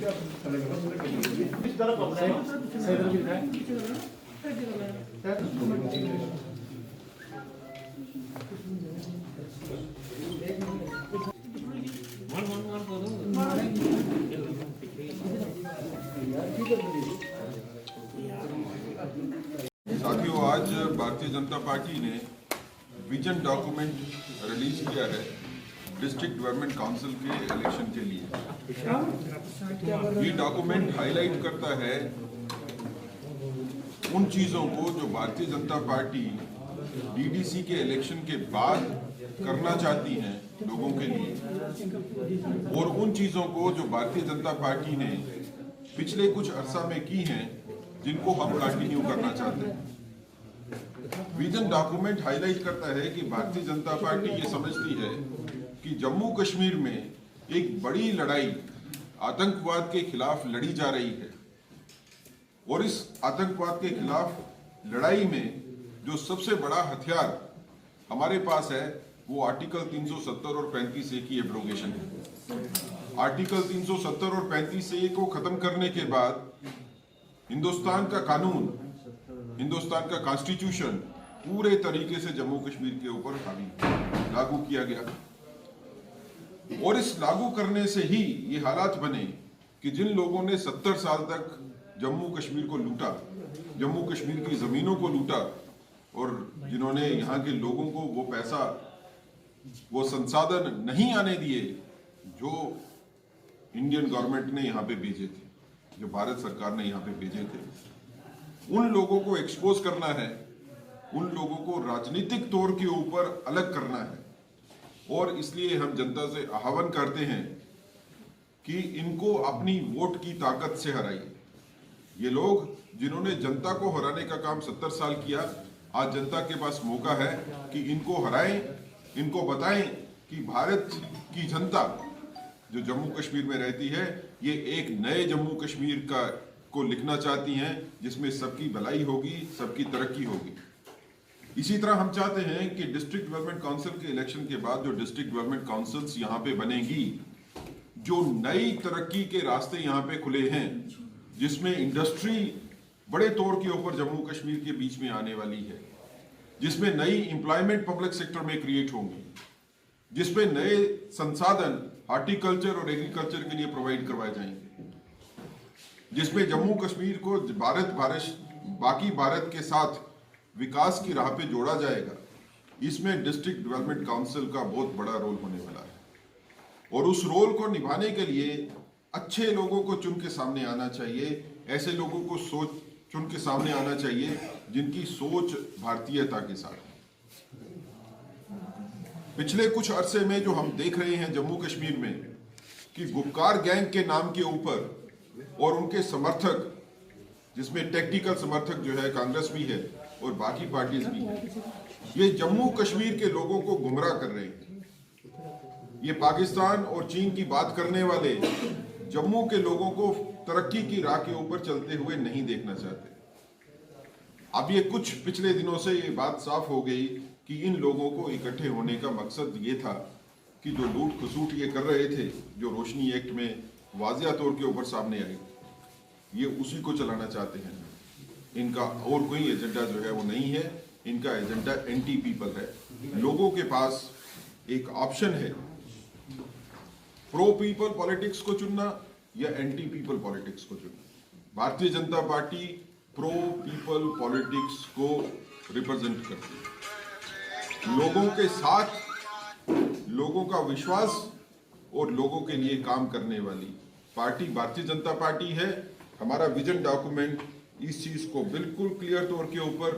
साथियों, आज भारतीय जनता पार्टी ने विजन डॉक्यूमेंट रिलीज किया है डिस्ट्रिक्ट डेवलपमेंट काउंसिल के इलेक्शन के लिए। ये डॉक्यूमेंट हाईलाइट करता है उन चीजों को जो भारतीय जनता पार्टी डीडीसी के इलेक्शन के बाद करना चाहती है लोगों के लिए, और उन चीजों को जो भारतीय जनता पार्टी ने पिछले कुछ अरसा में की हैं जिनको हम कंटिन्यू करना चाहते हैं। विजन डॉक्यूमेंट हाईलाइट करता है कि भारतीय जनता पार्टी ये समझती है कि जम्मू कश्मीर में एक बड़ी लड़ाई आतंकवाद के खिलाफ लड़ी जा रही है, और इस आतंकवाद के खिलाफ लड़ाई में जो सबसे बड़ा हथियार हमारे पास है वो आर्टिकल 370 और 35A की एब्रोगेशन है। आर्टिकल 370 और 35A को खत्म करने के बाद हिंदुस्तान का कानून, हिंदुस्तान का कॉन्स्टिट्यूशन पूरे तरीके से जम्मू कश्मीर के ऊपर लागू किया गया, और इस लागू करने से ही ये हालात बने कि जिन लोगों ने 70 साल तक जम्मू कश्मीर को लूटा, जम्मू कश्मीर की जमीनों को लूटा, और जिन्होंने यहाँ के लोगों को वो पैसा, वो संसाधन नहीं आने दिए जो इंडियन गवर्नमेंट ने यहाँ पे भेजे थे, जो भारत सरकार ने यहाँ पे भेजे थे, उन लोगों को एक्सपोज करना है, उन लोगों को राजनीतिक तौर के ऊपर अलग करना है। और इसलिए हम जनता से आह्वान करते हैं कि इनको अपनी वोट की ताकत से हराइए। ये लोग जिन्होंने जनता को हराने का काम 70 साल किया, आज जनता के पास मौका है कि इनको हराएं, इनको बताएं कि भारत की जनता जो जम्मू कश्मीर में रहती है ये एक नए जम्मू कश्मीर को लिखना चाहती हैं जिसमें सबकी भलाई होगी, सबकी तरक्की होगी। इसी तरह हम चाहते हैं कि डिस्ट्रिक्ट डेवलपमेंट काउंसिल के इलेक्शन के बाद जो डिस्ट्रिक्ट डेवलपमेंट काउंसिल्स यहाँ पे बनेगी, जो नई तरक्की के रास्ते यहाँ पे खुले हैं, जिसमें इंडस्ट्री बड़े तौर के ऊपर जम्मू कश्मीर के बीच में आने वाली है, जिसमें नई एम्प्लॉयमेंट पब्लिक सेक्टर में क्रिएट होंगी, जिसमें नए संसाधन हॉर्टिकल्चर और एग्रीकल्चर के लिए प्रोवाइड करवाए जाएंगे, जिसमें जम्मू कश्मीर को बाकी भारत के साथ विकास की राह पे जोड़ा जाएगा। इसमें डिस्ट्रिक्ट डेवलपमेंट काउंसिल का बहुत बड़ा रोल होने वाला है, और उस रोल को निभाने के लिए अच्छे लोगों को चुन के सामने आना चाहिए, ऐसे लोगों को चुन के सामने आना चाहिए जिनकी सोच भारतीयता के साथ। पिछले कुछ अरसे में जो हम देख रहे हैं जम्मू कश्मीर में कि गुपकार गैंग के नाम के ऊपर और उनके समर्थक, जिसमें टेक्निकल समर्थक जो है कांग्रेस भी है और बाकी पार्टीज भी है, ये जम्मू कश्मीर के लोगों को गुमराह कर रहे हैं। ये पाकिस्तान और चीन की बात करने वाले जम्मू के लोगों को तरक्की की राह के ऊपर चलते हुए नहीं देखना चाहते। अब ये कुछ पिछले दिनों से ये बात साफ हो गई कि इन लोगों को इकट्ठे होने का मकसद ये था कि जो लूट खसूट ये कर रहे थे, जो रोशनी एक्ट में वाजिया तौर के ऊपर सामने आई, ये उसी को चलाना चाहते हैं। इनका और कोई एजेंडा जो है वो नहीं है, इनका एजेंडा एंटी पीपल है। लोगों के पास एक ऑप्शन है, प्रो पीपल पॉलिटिक्स को चुनना या एंटी पीपल पॉलिटिक्स को चुनना। Bharatiya Janata party pro people politics को रिप्रेजेंट करती है, लोगों के साथ, लोगों का विश्वास और लोगों के लिए काम करने वाली पार्टी भारतीय जनता पार्टी है। हमारा विजन डॉक्यूमेंट इस चीज को बिल्कुल क्लियर तौर के ऊपर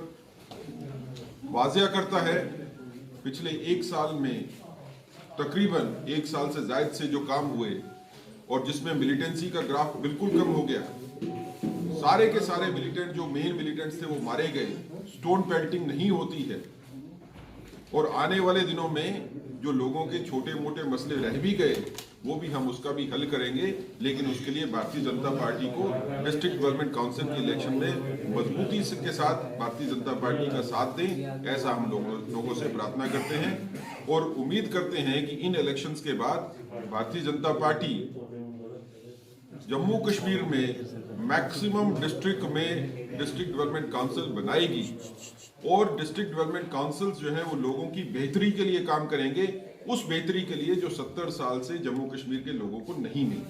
वाजिया करता है। पिछले एक साल में तकरीबन 1 साल से ज्यादा से जो काम हुए और जिसमें मिलिटेंसी का ग्राफ बिल्कुल कम हो गया, सारे के सारे मिलिटेंट जो मेन मिलिटेंट्स थे वो मारे गए, स्टोन पेल्टिंग नहीं होती है, और आने वाले दिनों में जो लोगों के छोटे मोटे मसले रह भी गए वो भी हम उसका भी हल करेंगे। लेकिन उसके लिए भारतीय जनता पार्टी को डिस्ट्रिक्ट डेवलपमेंट काउंसिल के इलेक्शन में मजबूती के साथ भारतीय जनता पार्टी का साथ दें, ऐसा हम लोगों से प्रार्थना करते हैं और उम्मीद करते हैं कि इन इलेक्शंस के बाद भारतीय जनता पार्टी जम्मू कश्मीर में मैक्सिमम डिस्ट्रिक्ट में डिस्ट्रिक्ट डेवलपमेंट काउंसिल बनाएगी और डिस्ट्रिक्ट डेवलपमेंट काउंसिल जो है वो लोगों की बेहतरी के लिए काम करेंगे, उस बेहतरी के लिए जो 70 साल से जम्मू कश्मीर के लोगों को नहीं मिली।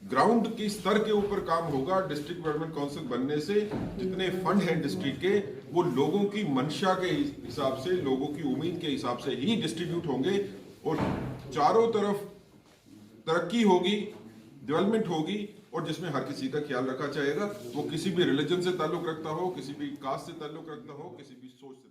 ग्राउंड की स्तर के ऊपर काम होगा। डिस्ट्रिक्ट डेवलपमेंट काउंसिल बनने से जितने फंड हैं डिस्ट्रिक्ट के, वो लोगों की मंशा के हिसाब से, लोगों की उम्मीद के हिसाब से ही डिस्ट्रीब्यूट होंगे और चारों तरफ तरक्की होगी, डेवलपमेंट होगी और जिसमें हर किसी का ख्याल रखा जाएगा। वो किसी भी रिलीजन से ताल्लुक रखता हो, किसी भी कास्ट से ताल्लुक रखता हो, किसी भी सोच से